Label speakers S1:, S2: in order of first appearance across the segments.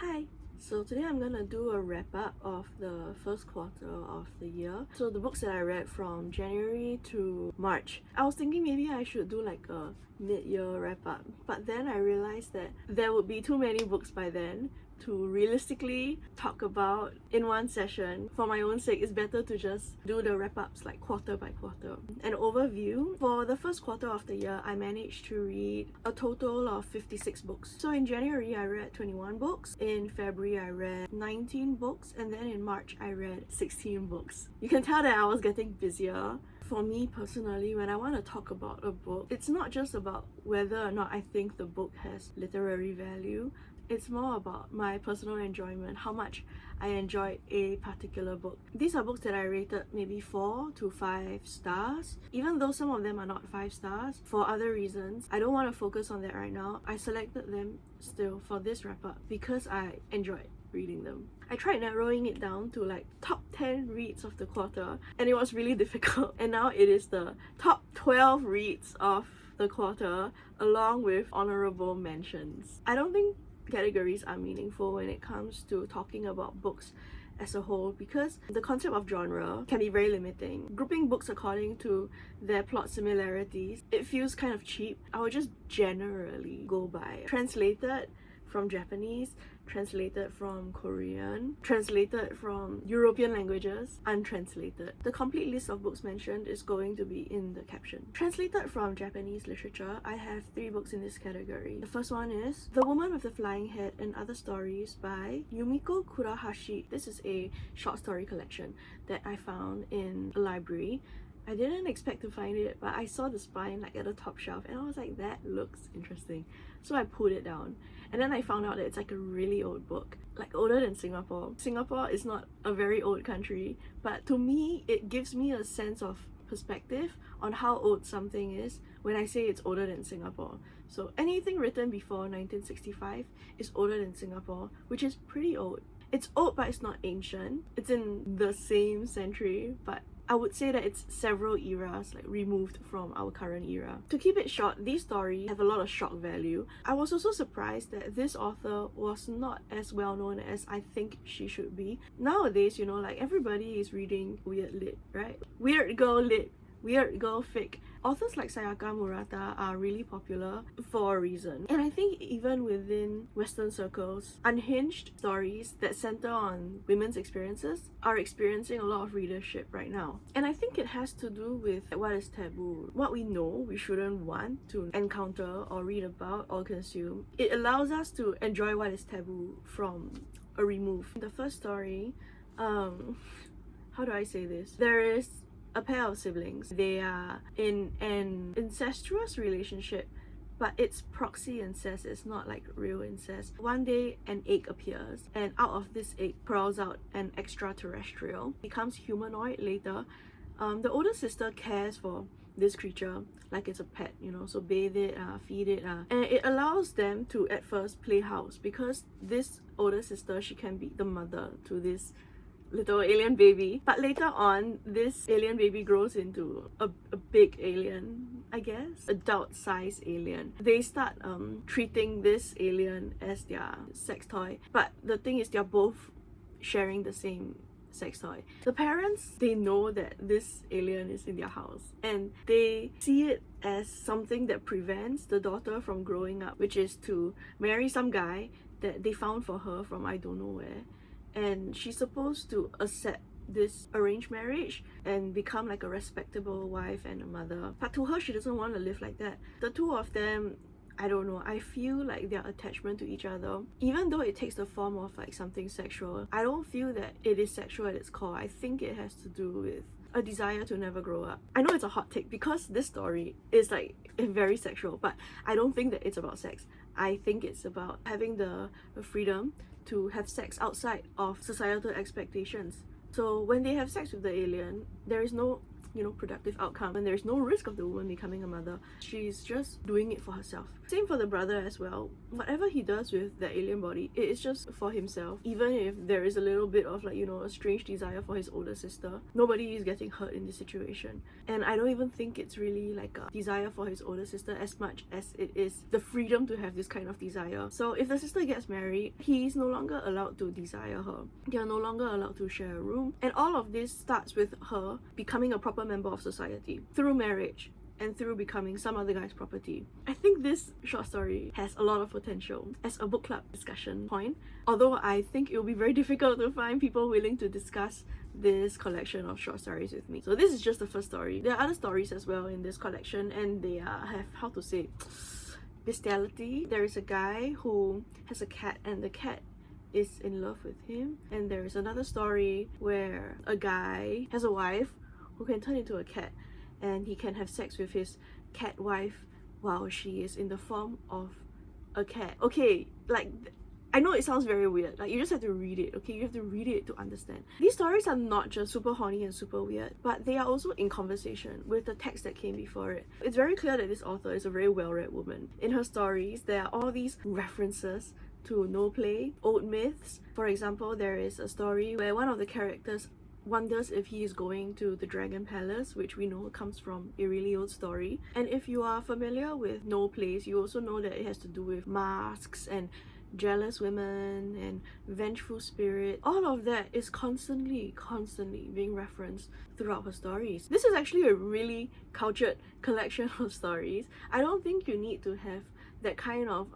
S1: Hi! So today I'm gonna do a wrap up of the first quarter of the year. So the books that I read from January to March. I was thinking maybe I should do like a mid-year wrap up, but then I realized that there would be too many books by then to realistically talk about in one session. For my own sake, it's better to just do the wrap-ups like quarter by quarter. An overview. For the first quarter of the year, I managed to read a total of 56 books. So in January, I read 21 books. In February, I read 19 books. And then in March, I read 16 books. You can tell that I was getting busier. For me personally, when I want to talk about a book, it's not just about whether or not I think the book has literary value. It's more about my personal enjoyment, how much I enjoyed a particular book. These are books that I rated maybe 4 to 5 stars, even though some of them are not 5 stars for other reasons. I don't want to focus on that right now. I selected them still for this wrap up because I enjoyed reading them. I tried narrowing it down to like top 10 reads of the quarter, and it was really difficult. And now it is the top 12 reads of the quarter along with honourable mentions. I don't think categories are meaningful when it comes to talking about books as a whole because the concept of genre can be very limiting. Grouping books according to their plot similarities, it feels kind of cheap. I would just generally go by translated from Japanese, translated from Korean, translated from European languages, untranslated. The complete list of books mentioned is going to be in the caption. Translated from Japanese literature, I have 3 books in this category. The first one is The Woman with the Flying Head and Other Stories by Yumiko Kurahashi. This is a short story collection that I found in a library. I didn't expect to find it, but I saw the spine like at the top shelf and I was like, that looks interesting. So I pulled it down. And then I found out that it's like a really old book, like older than Singapore. Singapore is not a very old country, but to me, it gives me a sense of perspective on how old something is when I say it's older than Singapore. So anything written before 1965 is older than Singapore, which is pretty old. It's old, but it's not ancient. It's in the same century, but I would say that it's several eras like removed from our current era. To keep it short, these stories have a lot of shock value. I was also surprised that this author was not as well known as I think she should be. Nowadays, you know, like everybody is reading weird lit, right? Weird girl lit, weird girl fic. Authors like Sayaka Murata are really popular for a reason. And I think even within Western circles, unhinged stories that center on women's experiences are experiencing a lot of readership right now. And I think it has to do with what is taboo, what we know we shouldn't want to encounter or read about or consume. It allows us to enjoy what is taboo from a remove. The first story, how do I say this? There is a pair of siblings. They are in an incestuous relationship, but it's proxy incest, it's not like real incest. One day an egg appears, and out of this egg crawls out an extraterrestrial, becomes humanoid later. The older sister cares for this creature like it's a pet, you know, so bathe it, feed it, and it allows them to at first play house because this older sister, she can be the mother to this little alien baby. But later on, this alien baby grows into a big alien, I guess, adult-sized alien. They start treating this alien as their sex toy, but the thing is they're both sharing the same sex toy. The parents, they know that this alien is in their house and they see it as something that prevents the daughter from growing up, which is to marry some guy that they found for her from I don't know where. And she's supposed to accept this arranged marriage and become like a respectable wife and a mother. But to her, she doesn't want to live like that. The two of them, I don't know, I feel like their attachment to each other, even though it takes the form of like something sexual, I don't feel that it is sexual at its core. I think it has to do with a desire to never grow up. I know it's a hot take because this story is like very sexual, but I don't think that it's about sex. I think it's about having the freedom to have sex outside of societal expectations. So when they have sex with the alien, there is no productive outcome, and there's no risk of the woman becoming a mother. She's just doing it for herself. Same for the brother as well. Whatever he does with the alien body, it is just for himself. Even if there is a little bit of a strange desire for his older sister, nobody is getting hurt in this situation. And I don't even think it's really like a desire for his older sister as much as it is the freedom to have this kind of desire. So if the sister gets married, he's no longer allowed to desire her. They are no longer allowed to share a room. And all of this starts with her becoming a proper member of society through marriage and through becoming some other guy's property. I think this short story has a lot of potential as a book club discussion point, although I think it will be very difficult to find people willing to discuss this collection of short stories with me. So this is just the first story. There are other stories as well in this collection, and they have, how to say, bestiality. There is a guy who has a cat, and the cat is in love with him. And there is another story where a guy has a wife who can turn into a cat, and he can have sex with his cat wife while she is in the form of a cat. Okay, like, I know it sounds very weird. Like, you just have to read it, okay? You have to read it to understand. These stories are not just super horny and super weird, but they are also in conversation with the text that came before it. It's very clear that this author is a very well-read woman. In her stories, there are all these references to no play, old myths. For example, there is a story where one of the characters wonders if he is going to the Dragon Palace, which we know comes from a really old story. And if you are familiar with no plays, you also know that it has to do with masks and jealous women and vengeful spirit. All of that is constantly being referenced throughout her stories. This is actually a really cultured collection of stories. I don't think you need to have that kind of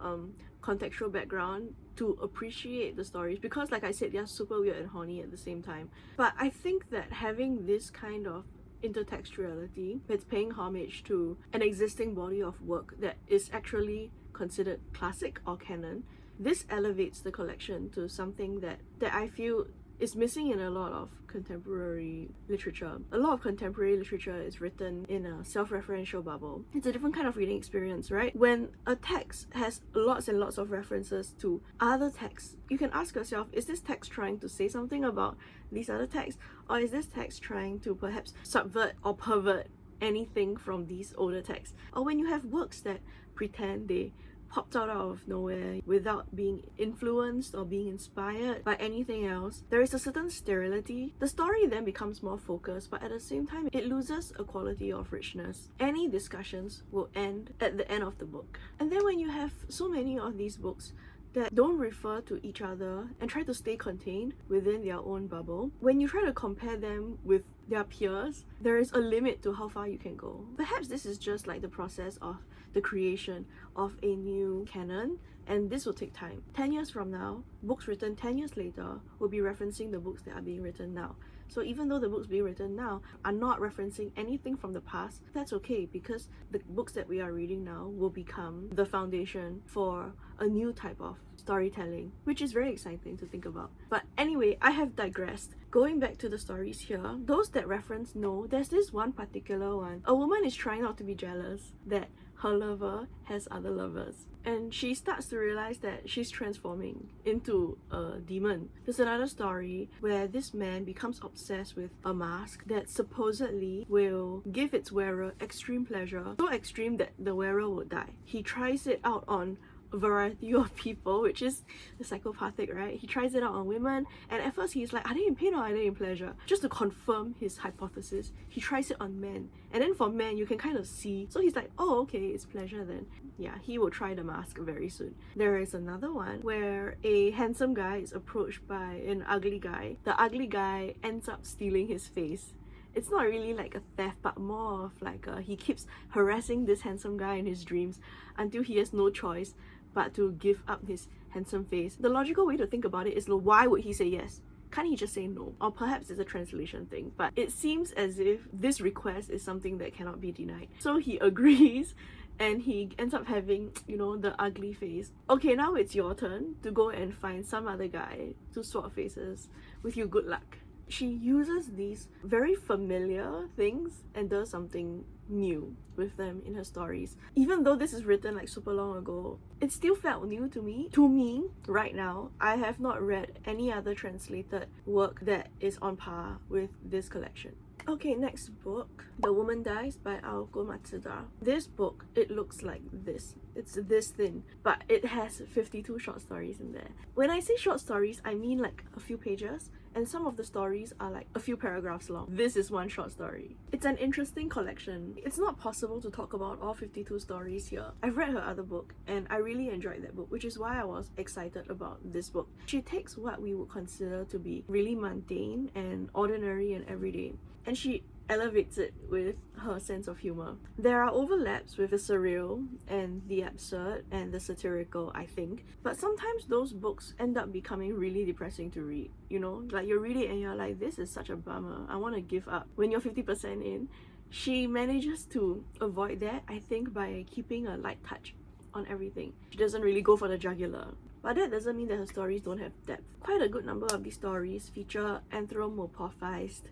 S1: contextual background to appreciate the stories, because like I said, they're super weird and horny at the same time. But I think that having this kind of intertextuality that's paying homage to an existing body of work that is actually considered classic or canon, this elevates the collection to something that I feel is missing in a lot of contemporary literature. A lot of contemporary literature is written in a self-referential bubble. It's a different kind of reading experience, right? When a text has lots and lots of references to other texts, you can ask yourself, is this text trying to say something about these other texts? Or is this text trying to perhaps subvert or pervert anything from these older texts? Or when you have works that pretend they popped out of nowhere without being influenced or being inspired by anything else, there is a certain sterility. The story then becomes more focused, but at the same time, it loses a quality of richness. Any discussions will end at the end of the book. And then when you have so many of these books that don't refer to each other and try to stay contained within their own bubble, when you try to compare them with their peers, there is a limit to how far you can go. Perhaps this is just like the process of the creation of a new canon, and this will take time. 10 years from now, books written 10 years later will be referencing the books that are being written now. So even though the books being written now are not referencing anything from the past, that's okay, because the books that we are reading now will become the foundation for a new type of storytelling, which is very exciting to think about. But anyway, I have digressed. Going back to the stories here, those that reference know there's this one particular one. A woman is trying not to be jealous that her lover has other lovers, and she starts to realize that she's transforming into a demon. There's another story where this man becomes obsessed with a mask that supposedly will give its wearer extreme pleasure, so extreme that the wearer will die. He tries it out on a variety of people, which is psychopathic, right? He tries it out on women, and at first he's like, are they in pain or are they in pleasure? Just to confirm his hypothesis, he tries it on men, and then for men you can kind of see, so he's like, oh okay, it's pleasure then. Yeah, he will try the mask very soon. There is another one where a handsome guy is approached by an ugly guy. The ugly guy ends up stealing his face. It's not really like a theft, but more of like he keeps harassing this handsome guy in his dreams until he has no choice but to give up his handsome face. The logical way to think about it is, why would he say yes? Can't he just say no? Or perhaps it's a translation thing, but it seems as if this request is something that cannot be denied. So he agrees, and he ends up having, the ugly face. Okay, now it's your turn to go and find some other guy to swap faces with you. Good luck. She uses these very familiar things and does something new with them in her stories. Even though this is written like super long ago, it still felt new to me. To me, right now, I have not read any other translated work that is on par with this collection. Okay, next book, The Woman Dies by Aoko Matsuda. This book, it looks like this. It's this thin, but it has 52 short stories in there. When I say short stories, I mean like a few pages, and some of the stories are like a few paragraphs long. This is one short story. It's an interesting collection. It's not possible to talk about all 52 stories here. I've read her other book, and I really enjoyed that book, which is why I was excited about this book. She takes what we would consider to be really mundane and ordinary and everyday, and she elevates it with her sense of humor. There are overlaps with the surreal and the absurd and the satirical, I think, but sometimes those books end up becoming really depressing to read, you know? Like you read it and you're like, this is such a bummer, I want to give up. When you're 50% in, she manages to avoid that, I think, by keeping a light touch on everything. She doesn't really go for the jugular. But that doesn't mean that her stories don't have depth. Quite a good number of these stories feature anthropomorphized,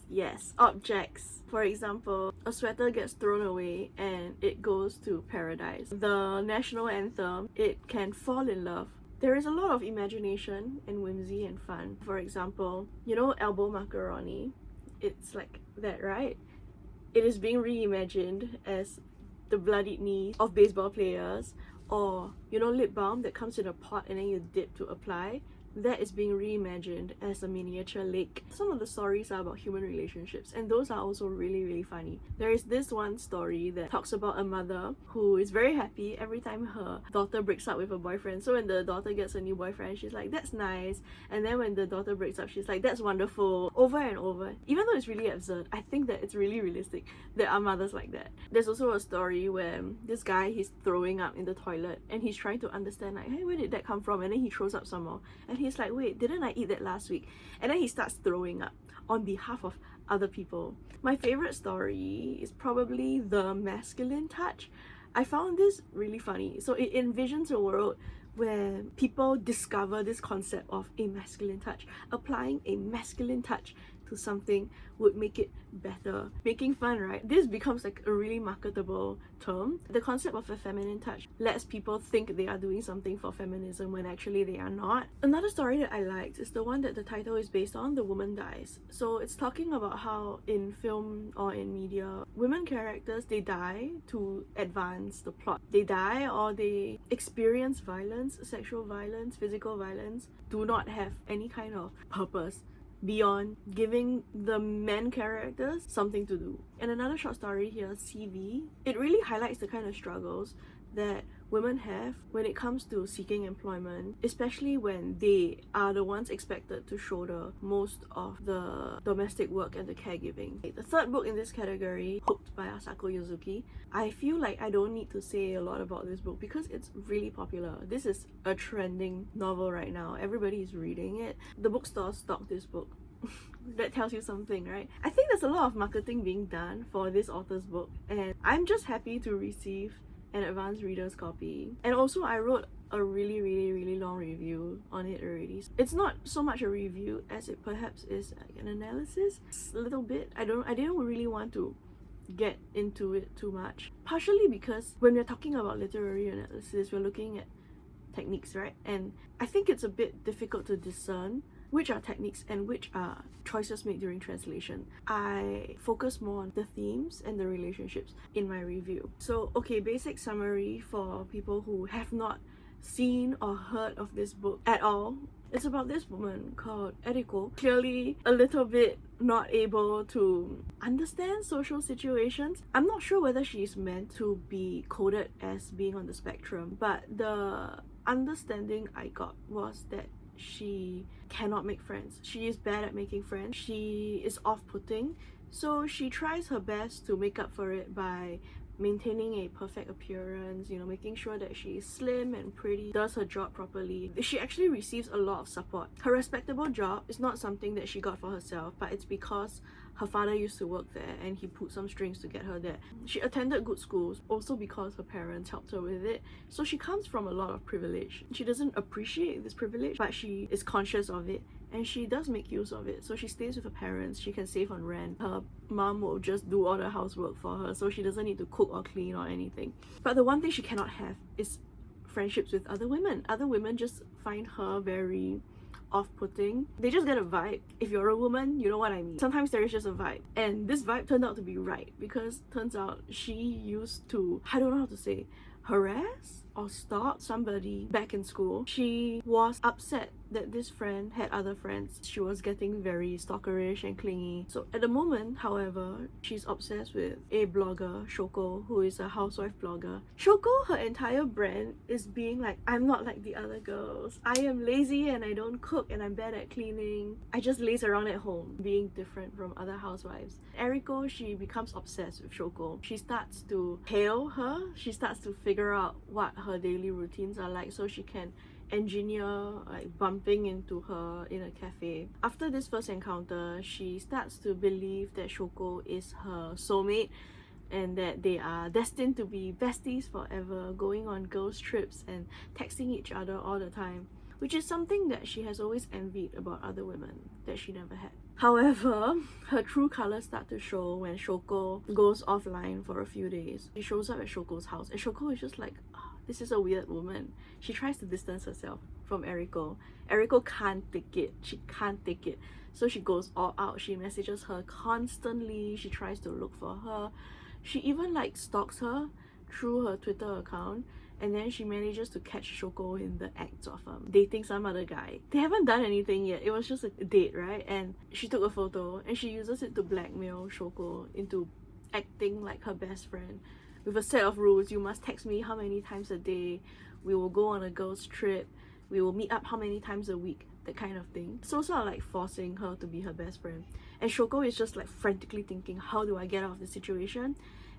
S1: yes, objects. For example, a sweater gets thrown away and it goes to paradise. The national anthem, it can fall in love. There is a lot of imagination and whimsy and fun. For example, you know elbow macaroni? It's like that, right? It is being reimagined as the bloodied knees of baseball players, or you know lip balm that comes in a pot and then you dip to apply. That is being reimagined as a miniature lake. Some of the stories are about human relationships, and those are also really funny. There is this one story that talks about a mother who is very happy every time her daughter breaks up with a boyfriend. So when the daughter gets a new boyfriend, she's like, that's nice. And then when the daughter breaks up, she's like, that's wonderful. Over and over. Even though it's really absurd, I think that it's really realistic. There are mothers like that. There's also a story where this guy, he's throwing up in the toilet and he's trying to understand like, hey, where did that come from? And then he throws up some more. And he's like, wait, didn't I eat that last week? And then he starts throwing up on behalf of other people. My favorite story is probably The Masculine Touch. I found this really funny. So it envisions a world where people discover this concept of a masculine touch. Applying a masculine touch to something would make it better. Making fun, right? This becomes like a really marketable term. The concept of a feminine touch lets people think they are doing something for feminism when actually they are not. Another story that I liked is the one that the title is based on, The Woman Dies. So it's talking about how in film or in media, women characters, they die to advance the plot. They die or they experience violence, sexual violence, physical violence, do not have any kind of purpose beyond giving the men characters something to do. And another short story here, CV, it really highlights the kind of struggles that women have when it comes to seeking employment, especially when they are the ones expected to shoulder most of the domestic work and the caregiving. The third book in this category, Hooked by Asako Yuzuki. I feel like I don't need to say a lot about this book because it's really popular. This is a trending novel right now. Everybody is reading it. The bookstores stock this book. That tells you something, right? I think there's a lot of marketing being done for this author's book, and I'm just happy to receive an advanced reader's copy. And also I wrote a really long review on it already. It's not so much a review as it perhaps is like an analysis, a little bit. I didn't really want to get into it too much, partially because when we're talking about literary analysis, we're looking at techniques, right? And I think it's a bit difficult to discern which are techniques and which are choices made during translation. I focus more on the themes and the relationships in my review. So, okay, basic summary for people who have not seen or heard of this book at all. It's about this woman called Aoko, clearly a little bit not able to understand social situations. I'm not sure whether she's meant to be coded as being on the spectrum, but the understanding I got was that she cannot make friends. She is bad at making friends. She is off-putting. So she tries her best to make up for it by maintaining a perfect appearance, you know, making sure that she is slim and pretty, does her job properly. She actually receives a lot of support. Her respectable job is not something that she got for herself, but it's because her father used to work there and he put some strings to get her there. She attended good schools, also because her parents helped her with it. So she comes from a lot of privilege. She doesn't appreciate this privilege, but she is conscious of it. And she does make use of it. So she stays with her parents, she can save on rent. Her mom will just do all the housework for her, so she doesn't need to cook or clean or anything. But the one thing she cannot have is friendships with other women. Other women just find her very off-putting. They just get a vibe. If you're a woman, you know what I mean. Sometimes there is just a vibe, and this vibe turned out to be right, because turns out she used to, I don't know how to say, harass or stalk somebody back in school. She was upset that this friend had other friends. She was getting very stalkerish and clingy. So at the moment, however, she's obsessed with a blogger, Shoko, who is a housewife blogger. Shoko, her entire brand is being like, I'm not like the other girls. I am lazy and I don't cook and I'm bad at cleaning. I just laze around at home, being different from other housewives. Eriko, she becomes obsessed with Shoko. She starts to hail her. She starts to figure out what her daily routines are like so she can engineer like bumping into her in a cafe. After this first encounter, she starts to believe that Shoko is her soulmate and that they are destined to be besties forever, going on girls' trips and texting each other all the time, which is something that she has always envied about other women that she never had. However, her true colors start to show when Shoko goes offline for a few days. She shows up at Shoko's house and Shoko is just like, oh, this is a weird woman. She tries to distance herself from Eriko. Eriko can't take it. She can't take it. So she goes all out. She messages her constantly. She tries to look for her. She even like stalks her through her Twitter account, and then she manages to catch Shoko in the act of dating some other guy. They haven't done anything yet. It was just a date, right? And she took a photo and she uses it to blackmail Shoko into acting like her best friend with a set of rules. You must text me how many times a day. We will go on a girls' trip. We will meet up how many times a week. That kind of thing. So sort of like forcing her to be her best friend. And Shoko is just like frantically thinking, how do I get out of this situation?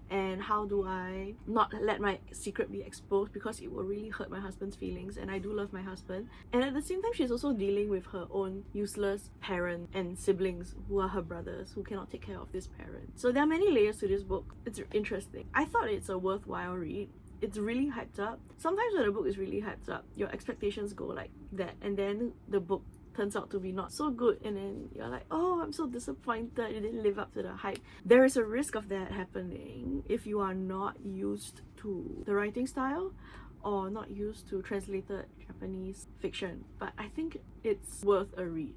S1: And how do I not let my secret be exposed, because it will really hurt my husband's feelings, and I do love my husband. And at the same time, she's also dealing with her own useless parent and siblings who are her brothers, who cannot take care of this parent. So there are many layers to this book. It's interesting. I thought it's a worthwhile read. It's really hyped up. Sometimes when a book is really hyped up, your expectations go like that, and then the book turns out to be not so good, and then you're like, oh, I'm so disappointed, it didn't live up to the hype. There is a risk of that happening if you are not used to the writing style or not used to translated Japanese fiction, but I think it's worth a read.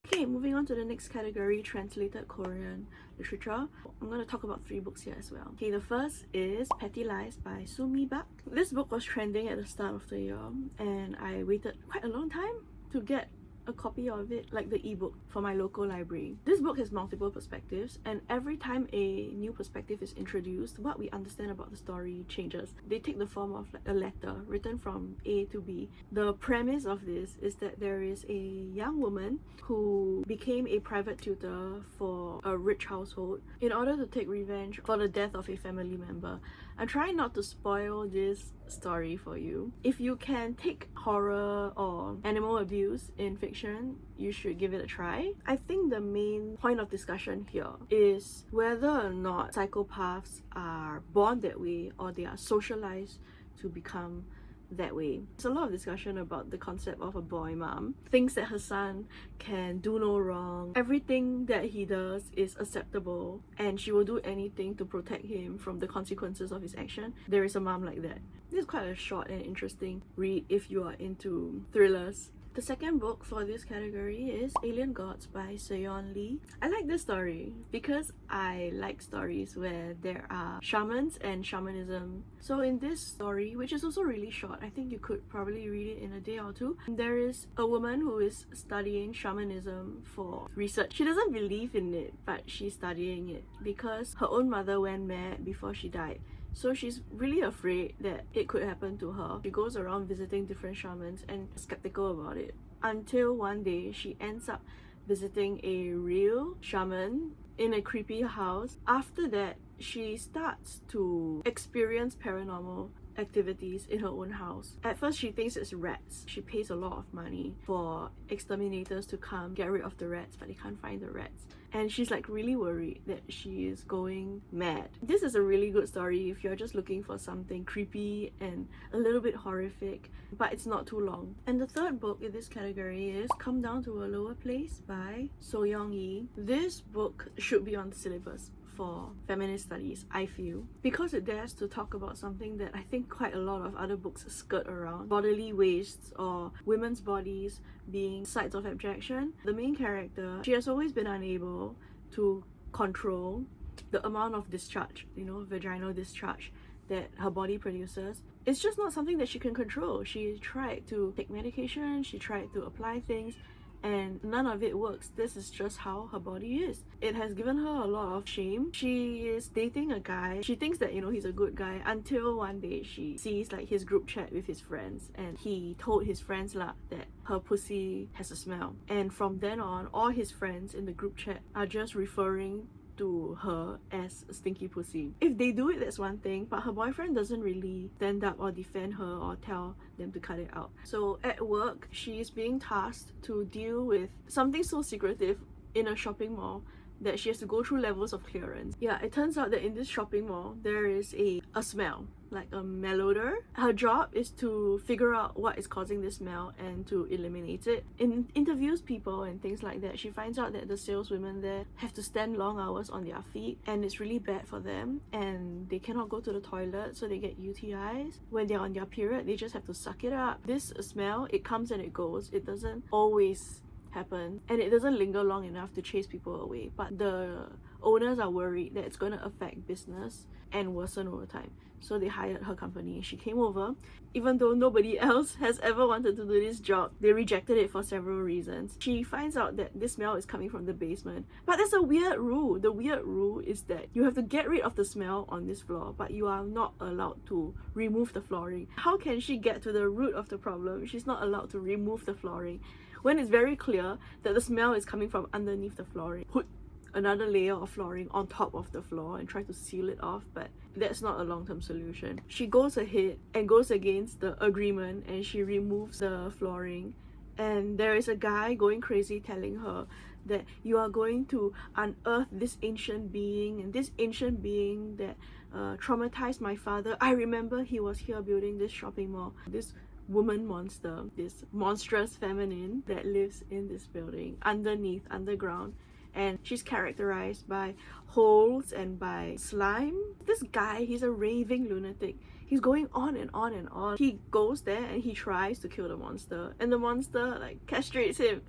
S1: Okay, moving on to the next category, translated Korean literature. I'm going to talk about 3 books here as well. Okay, the first is Petty Lies by Sulmi. This book was trending at the start of the year, and I waited quite a long time to get a copy of it, like the ebook, for my local library. This book has multiple perspectives, and every time a new perspective is introduced, what we understand about the story changes. They take the form of like a letter written from A to B. The premise of this is that there is a young woman who became a private tutor for a rich household in order to take revenge for the death of a family member. I'm trying not to spoil this story for you. If you can take horror or animal abuse in fiction, you should give it a try. I think the main point of discussion here is whether or not psychopaths are born that way or they are socialized to become that way. There's a lot of discussion about the concept of a boy mom. Thinks that her son can do no wrong. Everything that he does is acceptable, and she will do anything to protect him from the consequences of his action. There is a mom like that. This is quite a short and interesting read if you are into thrillers. The second book for this category is Alien Gods by Seoyoung. I like this story because I like stories where there are shamans and shamanism. So in this story, which is also really short, I think you could probably read it in a day or two, there is a woman who is studying shamanism for research. She doesn't believe in it, but she's studying it because her own mother went mad before she died. So she's really afraid that it could happen to her. She goes around visiting different shamans and skeptical about it, until one day she ends up visiting a real shaman in a creepy house. After that, she starts to experience paranormal activities in her own house. At first, she thinks it's rats. She pays a lot of money for exterminators to come get rid of the rats, but they can't find the rats. And she's like really worried that she is going mad. This is a really good story if you're just looking for something creepy and a little bit horrific, but it's not too long. And the third book in this category is Come Down to a Lower Place by Seoyoung. This book should be on the syllabus for feminist studies, I feel, because it dares to talk about something that I think quite a lot of other books skirt around: bodily wastes or women's bodies being sites of abjection. The main character, she has always been unable to control the amount of discharge, you know, vaginal discharge that her body produces. It's just not something that she can control. She tried to take medication, she tried to apply things, and none of it works. This is just how her body is. It has given her a lot of shame. She is dating a guy. She thinks that, you know, he's a good guy, until one day she sees like his group chat with his friends, and he told his friends that her pussy has a smell. And from then on, all his friends in the group chat are just referring to her as a stinky pussy. If they do it, that's one thing, but her boyfriend doesn't really stand up or defend her or tell them to cut it out. So at work, she is being tasked to deal with something so secretive in a shopping mall that she has to go through levels of clearance. Yeah, it turns out that in this shopping mall, there is a smell, like a malodor. Her job is to figure out what is causing this smell and to eliminate it. In interviews people and things like that, she finds out that the saleswomen there have to stand long hours on their feet, and it's really bad for them, and they cannot go to the toilet, so they get UTIs. When they're on their period, they just have to suck it up. This smell, it comes and it goes. It doesn't always happen, and it doesn't linger long enough to chase people away, but the owners are worried that it's going to affect business and worsen over time. So they hired her company. She came over. Even though nobody else has ever wanted to do this job, they rejected it for several reasons. She finds out that this smell is coming from the basement, but there's a weird rule. The weird rule is that you have to get rid of the smell on this floor, but you are not allowed to remove the flooring. How can she get to the root of the problem? She's not allowed to remove the flooring when it's very clear that the smell is coming from underneath the flooring. Put another layer of flooring on top of the floor and try to seal it off, but that's not a long-term solution. She goes ahead and goes against the agreement, and she removes the flooring, and there is a guy going crazy telling her that you are going to unearth this ancient being, and this ancient being that traumatized my father. I remember he was here building this shopping mall. This woman monster, this monstrous feminine that lives in this building underground, and she's characterized by holes and by slime. This guy, he's a raving lunatic. He's going on and on and on. He goes there and he tries to kill the monster, and the monster like castrates him.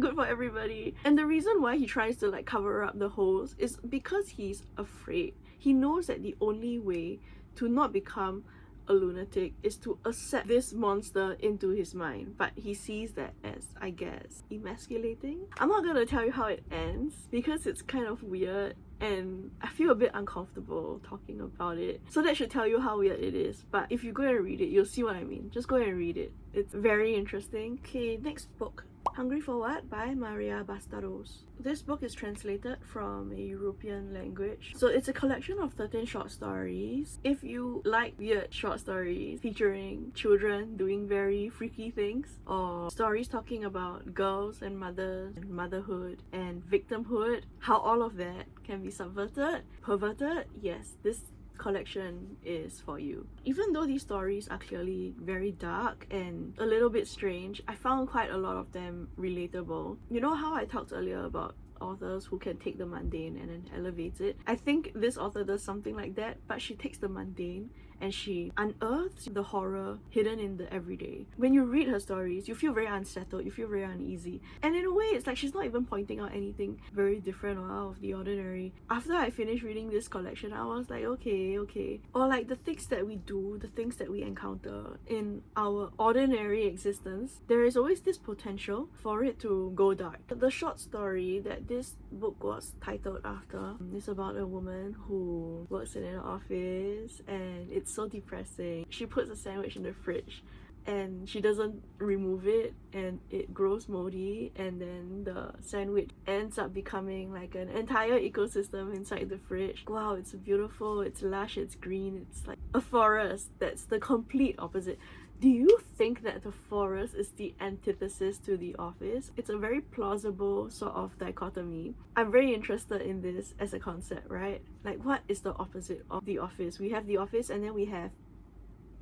S1: Good for everybody. And the reason why he tries to like cover up the holes is because he's afraid. He knows that the only way to not become a lunatic is to accept this monster into his mind, but he sees that as, I guess, emasculating. I'm not gonna tell you how it ends because it's kind of weird and I feel a bit uncomfortable talking about it, so that should tell you how weird it is. But if you go and read it, you'll see what I mean. Just go and read it. It's very interesting. Okay, next book. Hungry for What by Maria Bastaros. This book is translated from a European language. So it's a collection of 13 short stories. If you like weird short stories featuring children doing very freaky things, or stories talking about girls and mothers and motherhood and victimhood, how all of that can be subverted, perverted, yes, this collection is for you. Even though these stories are clearly very dark and a little bit strange, I found quite a lot of them relatable. You know how I talked earlier about authors who can take the mundane and then elevate it? I think this author does something like that, but she takes the mundane and she unearths the horror hidden in the everyday. When you read her stories, you feel very unsettled, you feel very uneasy. And in a way, it's like she's not even pointing out anything very different or out of the ordinary. After I finished reading this collection, I was like, okay. Or like the things that we do, the things that we encounter in our ordinary existence, there is always this potential for it to go dark. The short story that this book was titled after is about a woman who works in an office, and it's so depressing. She puts a sandwich in the fridge and she doesn't remove it, and it grows moldy, and then the sandwich ends up becoming like an entire ecosystem inside the fridge. Wow, it's beautiful, it's lush, it's green, it's like a forest that's the complete opposite. Do you think that the forest is the antithesis to the office? It's a very plausible sort of dichotomy. I'm very interested in this as a concept, right? Like, what is the opposite of the office? We have the office and then we have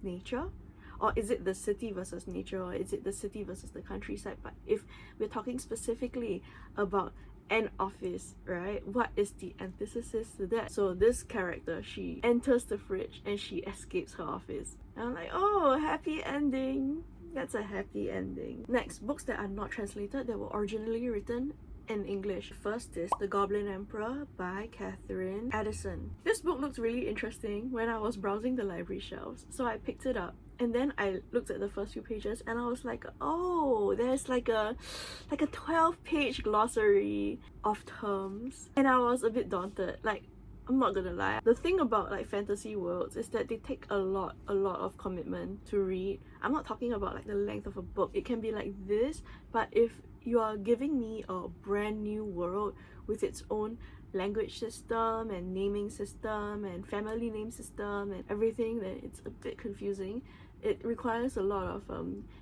S1: nature? Or is it the city versus nature? Or is it the city versus the countryside? But if we're talking specifically about an office, right? What is the antithesis to that? So this character, she enters the fridge and she escapes her office. And I'm like, oh, happy ending. That's a happy ending. Next, books that are not translated, that were originally written in English. First is The Goblin Emperor by Katherine, Addison. This book looked really interesting when I was browsing the library shelves, so I picked it up. And then I looked at the first few pages and I was like, oh, there's like a 12-page glossary of terms. And I was a bit daunted. Like, I'm not gonna lie. The thing about like fantasy worlds is that they take a lot of commitment to read. I'm not talking about like the length of a book. It can be like this, but if you are giving me a brand new world with its own language system and naming system and family name system and everything, then it's a bit confusing. It requires a lot of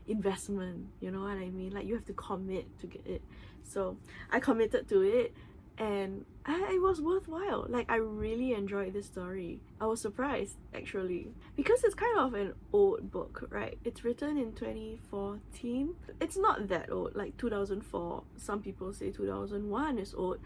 S1: investment, you know what I mean? Like, you have to commit to get it. So I committed to it, and it was worthwhile. Like, I really enjoyed this story. I was surprised, actually, because it's kind of an old book, right? It's written in 2014. It's not that old, like 2004. Some people say 2001 is old.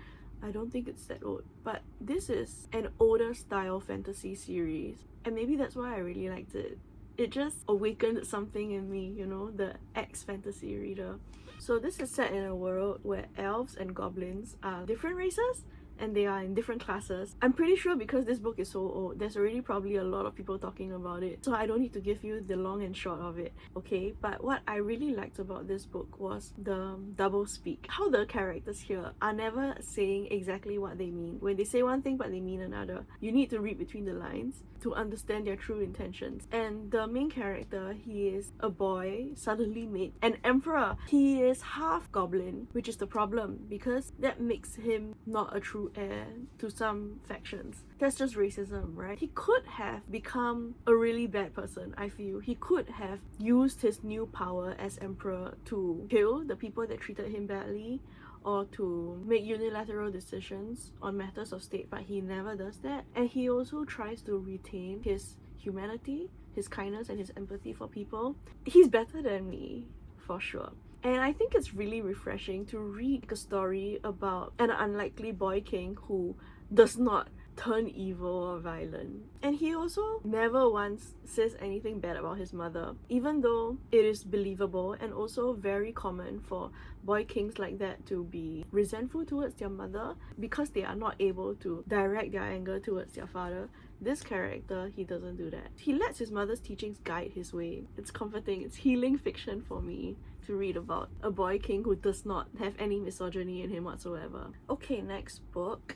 S1: I don't think it's that old, but this is an older style fantasy series, and maybe that's why I really liked it. It just awakened something in me, you know, the ex-fantasy reader. So this is set in a world where elves and goblins are different races, and they are in different classes. I'm pretty sure because this book is so old, there's already probably a lot of people talking about it, so I don't need to give you the long and short of it, okay? But what I really liked about this book was the double speak. How the characters here are never saying exactly what they mean. When they say one thing but they mean another, you need to read between the lines to understand their true intentions. And the main character, he is a boy suddenly made an emperor. He is half goblin, which is the problem because that makes him not a true heir to some factions. That's just racism, right? He could have become a really bad person, I feel. He could have used his new power as emperor to kill the people that treated him badly, or to make unilateral decisions on matters of state, but he never does that. And he also tries to retain his humanity, his kindness, and his empathy for people. He's better than me, for sure. And I think it's really refreshing to read a story about an unlikely boy king who does not turn evil or violent. And he also never once says anything bad about his mother, even though it is believable and also very common for boy kings like that to be resentful towards their mother because they are not able to direct their anger towards their father. This character, he doesn't do that. He lets his mother's teachings guide his way. It's comforting, it's healing fiction for me to read about a boy king who does not have any misogyny in him whatsoever. Okay, next book.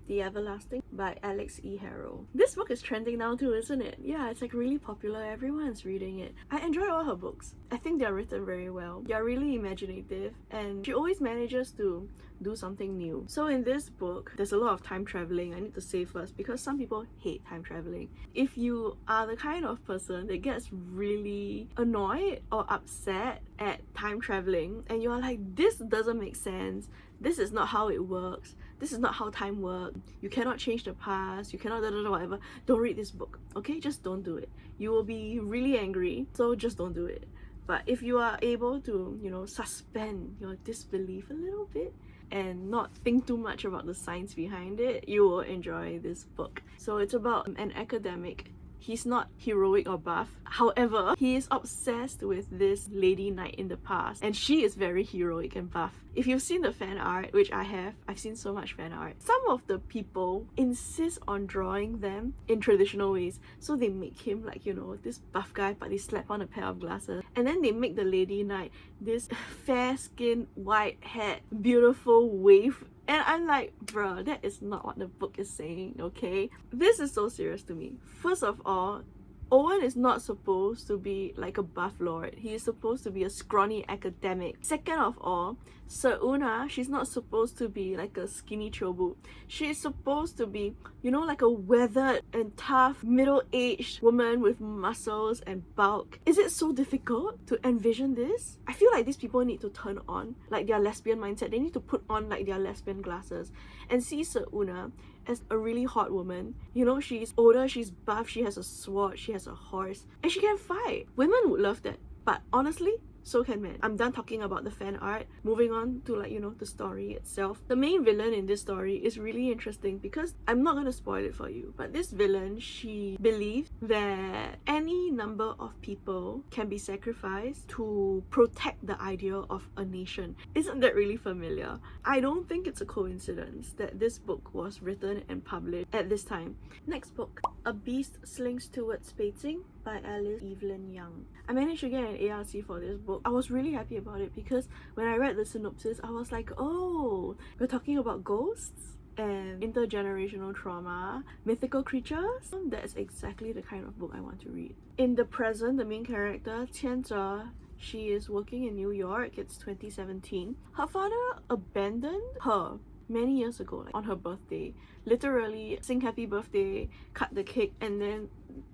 S1: The Everlasting by Alix E. Harro. This book is trending now too, isn't it? Yeah, it's like really popular. Everyone's reading it. I enjoy all her books. I think they're written very well. They're really imaginative, and she always manages to do something new. So in this book, there's a lot of time traveling. I need to say first because some people hate time traveling. If you are the kind of person that gets really annoyed or upset at time traveling and you're like, this doesn't make sense, this is not how it works, this is not how time works, you cannot change the past, you cannot whatever, don't read this book, okay? Just don't do it. You will be really angry, so just don't do it. But if you are able to, you know, suspend your disbelief a little bit and not think too much about the science behind it, you will enjoy this book. So it's about an academic. He's not heroic or buff. However, he is obsessed with this lady knight in the past, and she is very heroic and buff. If you've seen the fan art, which I have, I've seen so much fan art, some of the people insist on drawing them in traditional ways. So they make him like, you know, this buff guy, but they slap on a pair of glasses. And then they make the lady knight this fair-skinned, white-haired, beautiful wave. And I'm like, bruh, that is not what the book is saying, okay? This is so serious to me. First of all, Owen is not supposed to be like a buff lord. He is supposed to be a scrawny academic. Second of all, Seoyoung, she's not supposed to be like a skinny chobu. She is supposed to be, you know, like a weathered and tough middle-aged woman with muscles and bulk. Is it so difficult to envision this? I feel like these people need to turn on like their lesbian mindset. They need to put on like their lesbian glasses and see Seoyoung as a really hot woman. You know, she's older, she's buff, she has a sword, she has a horse, and she can fight. Women would love that. But honestly, so can men. I'm done talking about the fan art. Moving on to like, you know, the story itself. The main villain in this story is really interesting because I'm not going to spoil it for you, but this villain, she believes that any number of people can be sacrificed to protect the ideal of a nation. Isn't that really familiar? I don't think it's a coincidence that this book was written and published at this time. Next book, A Beast Slinks Towards Beijing by Alice Evelyn Young. I managed to get an ARC for this book. I was really happy about it because when I read the synopsis, I was like, oh, we're talking about ghosts and intergenerational trauma, mythical creatures. That's exactly the kind of book I want to read. In the present, the main character, Qianzhe, she is working in New York. It's 2017. Her father abandoned her many years ago, like on her birthday. Literally sing happy birthday, cut the cake, and then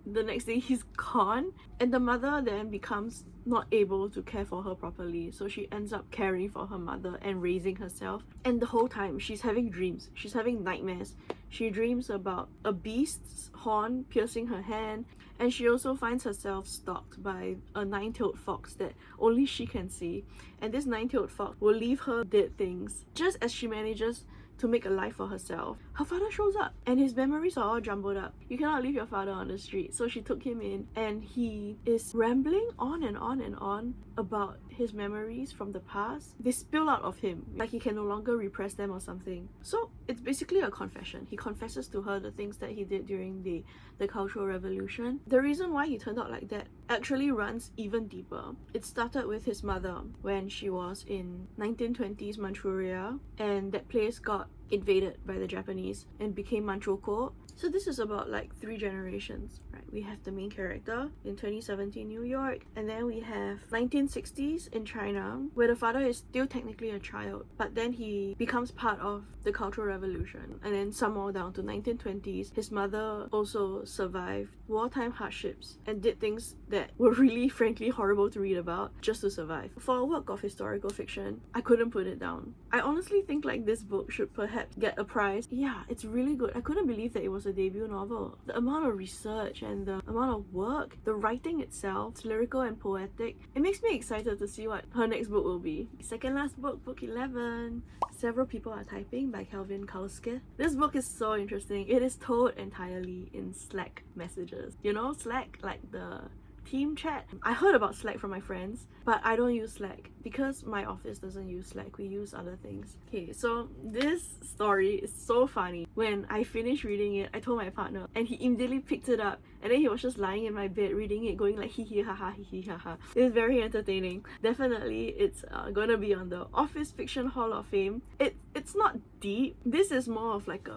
S1: the next day he's gone. And the mother then becomes not able to care for her properly, so she ends up caring for her mother and raising herself. And the whole time she's having dreams, she's having nightmares. She dreams about a beast's horn piercing her hand, and she also finds herself stalked by a nine-tailed fox that only she can see. And this nine-tailed fox will leave her dead things. Just as she manages to make a life for herself, her father shows up and his memories are all jumbled up. You cannot leave your father on the street, so she took him in and he is rambling on and on and on about his memories from the past. They spill out of him, like he can no longer repress them or something. So it's basically a confession. He confesses to her the things that he did during the Cultural Revolution. The reason why he turned out like that actually runs even deeper. It started with his mother when she was in 1920s Manchuria, and that place got invaded by the Japanese and became Manchukuo. So this is about like 3 generations, right? We have the main character in 2017 New York, and then we have 1960s in China, where the father is still technically a child, but then he becomes part of the Cultural Revolution. And then some more down to 1920s, his mother also survived wartime hardships and did things that were really frankly horrible to read about just to survive. For a work of historical fiction, I couldn't put it down. I honestly think like this book should perhaps get a prize. Yeah, it's really good. I couldn't believe that it was a debut novel. The amount of research and the amount of work, the writing itself, it's lyrical and poetic. It makes me excited to see what her next book will be. Second last book, book 11, Several People Are Typing by Kelvin Kasulke. This book is so interesting. It is told entirely in Slack messages. You know, Slack, like the team chat. I heard about Slack from my friends, but I don't use Slack because my office doesn't use Slack. We use other things. Okay, so this story is so funny. When I finished reading it, I told my partner and he immediately picked it up, and then he was just lying in my bed reading it, going like hee hee ha ha hee hee ha ha. It's very entertaining. Definitely it's gonna be on the Office Fiction Hall of Fame. It's not deep. This is more of like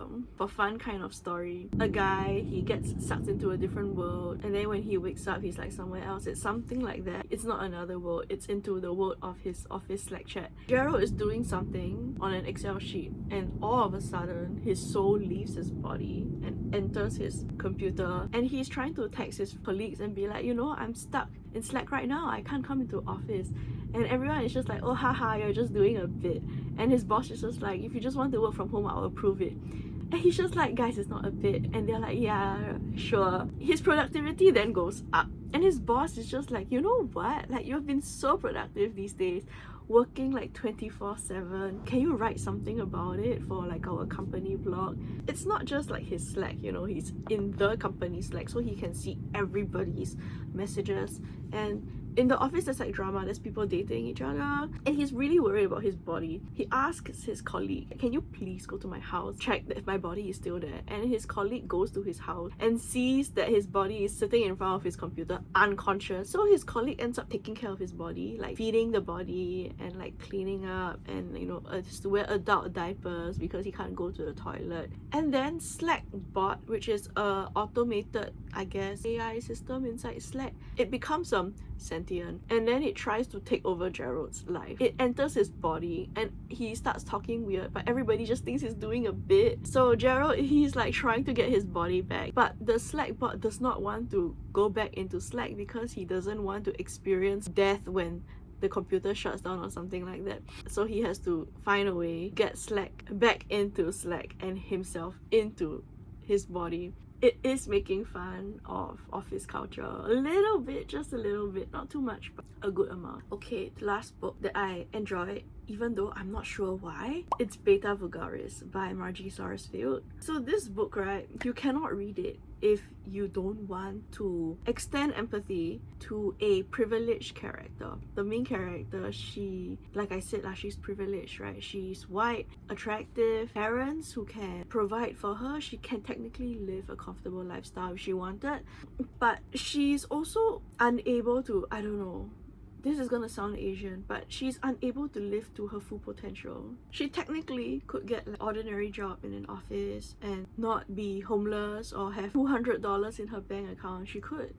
S1: a fun kind of story. A guy, he gets sucked into a different world, and then when he wakes up he's like somewhere else. It's something like that. It's not another world, it's into the world of his office Slack chat. Gerald is doing something on an Excel sheet, and all of a sudden his soul leaves his body and enters his computer, and he's trying to text his colleagues and be like, you know, I'm stuck in Slack right now, I can't come into office. And everyone is just like, oh haha, you're just doing a bit. And his boss is just like, if you just want to work from home, I'll approve it. And he's just like, guys, it's not a bit. And they're like, yeah, sure. His productivity then goes up. And his boss is just like, you know what? Like, you've been so productive these days, working like 24/7. Can you write something about it for like our company blog? It's not just like his Slack, you know, he's in the company Slack, so he can see everybody's messages. And in the office, there's like drama, there's people dating each other, and he's really worried about his body. He asks his colleague, can you please go to my house, check that if my body is still there? And his colleague goes to his house and sees that his body is sitting in front of his computer unconscious. So his colleague ends up taking care of his body, like feeding the body and like cleaning up, and you know, just to wear adult diapers because he can't go to the toilet. And then Slack bot, which is a automated, I guess, AI system inside Slack, it becomes sentient, and then it tries to take over Gerald's life. It enters his body and he starts talking weird, but everybody just thinks he's doing a bit. So Gerald, he's like trying to get his body back, but the Slack bot does not want to go back into Slack because he doesn't want to experience death when the computer shuts down or something like that. So he has to find a way, get Slack back into Slack and himself into his body. it is making fun of office culture a little bit, just a little bit, not too much, but a good amount. Okay, the last book that I enjoyed, even though I'm not sure why, it's Beta Vulgaris by Margie Sarsfield. So this book, right, you cannot read it if you don't want to extend empathy to a privileged character. The main character, she, like I said, she's privileged, right? She's white, attractive, parents who can provide for her. She can technically live a comfortable lifestyle if she wanted, but she's also unable to, I don't know, this is gonna sound Asian, but she's unable to live to her full potential. She technically could get an ordinary job in an office and not be homeless or have $200 in her bank account. She could,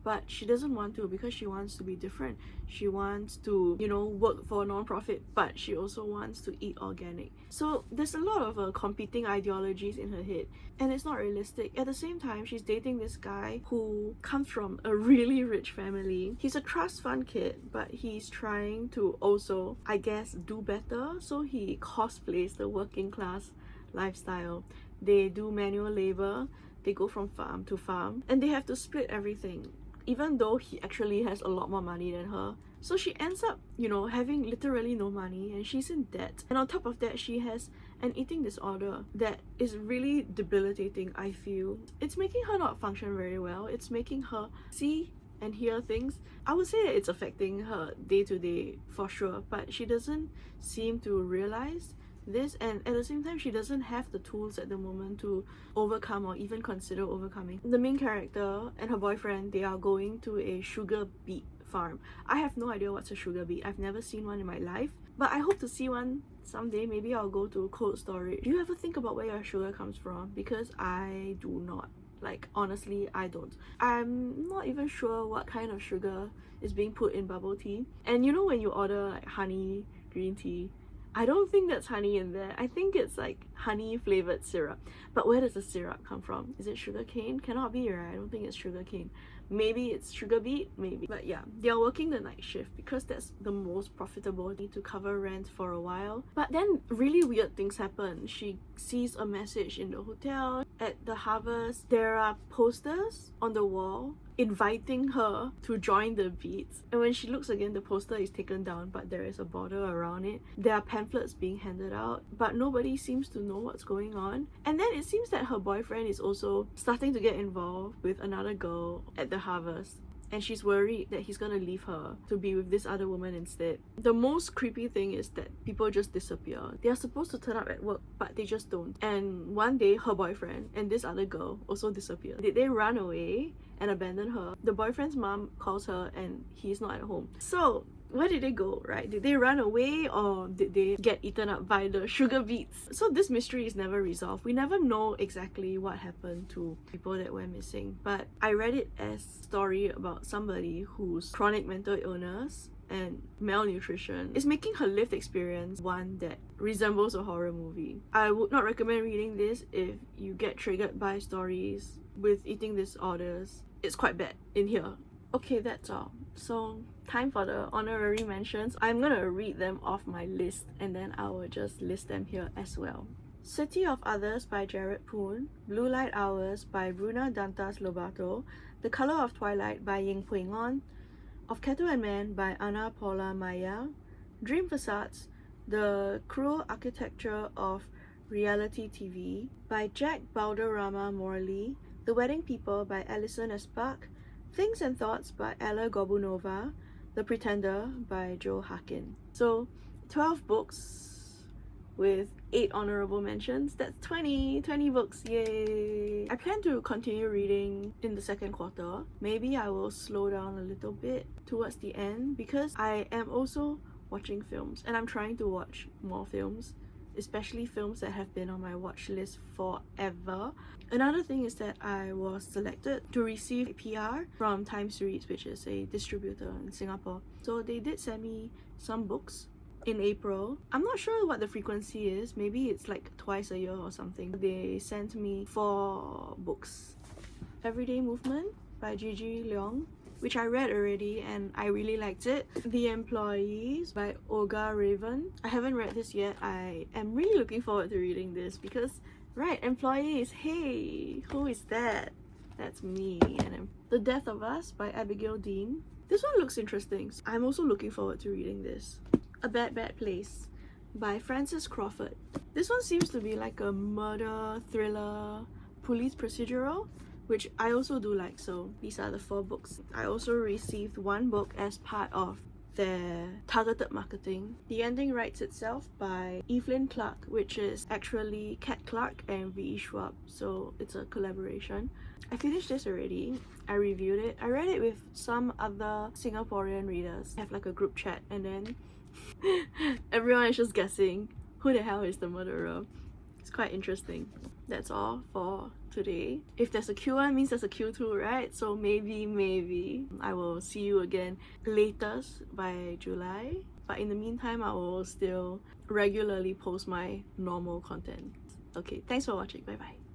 S1: but she doesn't want to because she wants to be different. She wants to, you know, work for a non-profit, but she also wants to eat organic. So there's a lot of competing ideologies in her head, and it's not realistic. At the same time, she's dating this guy who comes from a really rich family. He's a trust fund kid, but he's trying to also, I guess, do better. So he cosplays the working class lifestyle. They do manual labor, they go from farm to farm, and they have to split everything, even though he actually has a lot more money than her. So she ends up, you know, having literally no money, and she's in debt. And on top of that, she has an eating disorder that is really debilitating, I feel. It's making her not function very well. It's making her see and hear things. I would say that it's affecting her day-to-day for sure, but she doesn't seem to realize this, and at the same time she doesn't have the tools at the moment to overcome or even consider overcoming. The main character and her boyfriend, they are going to a sugar beet farm. I have no idea what's a sugar beet. I've never seen one in my life, but I hope to see one someday. Maybe I'll go to cold storage. Do you ever think about where your sugar comes from? Because I do not. Like, honestly, I don't. I'm not even sure what kind of sugar is being put in bubble tea. And you know when you order like honey green tea, I don't think that's honey in there. I think it's like honey flavored syrup. But where does the syrup come from? Is it sugar cane? Cannot be, right? I don't think it's sugar cane. Maybe it's sugar beet, maybe. But yeah, they are working the night shift because that's the most profitable. Need to cover rent for a while. But then really weird things happen. She sees a message in the hotel. At the harvest, there are posters on the wall inviting her to join the beats. And when she looks again, the poster is taken down, but there is a border around it. There are pamphlets being handed out, but nobody seems to know what's going on. And then it seems that her boyfriend is also starting to get involved with another girl at the harvest, and she's worried that he's gonna leave her to be with this other woman instead. The most creepy thing is that people just disappear. They are supposed to turn up at work, but they just don't. And one day, her boyfriend and this other girl also disappear. Did they run away and abandon her? The boyfriend's mom calls her and he's not at home. So where did they go, right? Did they run away or did they get eaten up by the sugar beets? So this mystery is never resolved. We never know exactly what happened to people that went missing. But I read it as a story about somebody whose chronic mental illness and malnutrition is making her lived experience one that resembles a horror movie. I would not recommend reading this if you get triggered by stories with eating disorders. It's quite bad in here. Okay, that's all. So time for the honorary mentions. I'm gonna read them off my list and then I will just list them here as well. City of Others by Jared Poon, Blue Light Hours by Bruna, Dantas, Lobato, The Color of Twilight by Yeng, Of Cattle and Men by Anna Paula Maya, Dream Facades, The Cruel Architecture of Reality TV by Jack Balderrama Morley, The Wedding People by Alison Espark, Things and Thoughts by Ella Gobunova, The Pretender by Jo Harkin. So 12 books with 8 honorable mentions. That's 20 books, yay! I plan to continue reading in the second quarter. Maybe I will slow down a little bit towards the end because I am also watching films and I'm trying to watch more films, especially films that have been on my watch list forever. Another thing is that I was selected to receive PR from Time Series, which is a distributor in Singapore. So they did send me some books in April. I'm not sure what the frequency is. Maybe it's like twice a year or something. They sent me 4 books. Everyday Movement by Gigi Leong, which I read already and I really liked it. The Employees by Olga Raven. I haven't read this yet. I am really looking forward to reading this because Right, employees. Hey, who is that? That's me. And The Death of Us by Abigail Dean. This one looks interesting. I'm also looking forward to reading this. A Bad Bad Place by Frances Crawford. This one seems to be like a murder thriller police procedural, which I also do like, so these are the 4 books. I also received 1 book as part of their targeted marketing. The Ending Writes Itself by Evelyn Clark, which is actually Kat Clark and V.E. Schwab, so it's a collaboration. I finished this already. I reviewed it. I read it with some other Singaporean readers. I have like a group chat, and then everyone is just guessing who the hell is the murderer. It's quite interesting. That's all for today. If there's a Q1, means there's a Q2, right? So maybe I will see you again latest by July. But in the meantime, I will still regularly post my normal content. Okay, thanks for watching. Bye bye.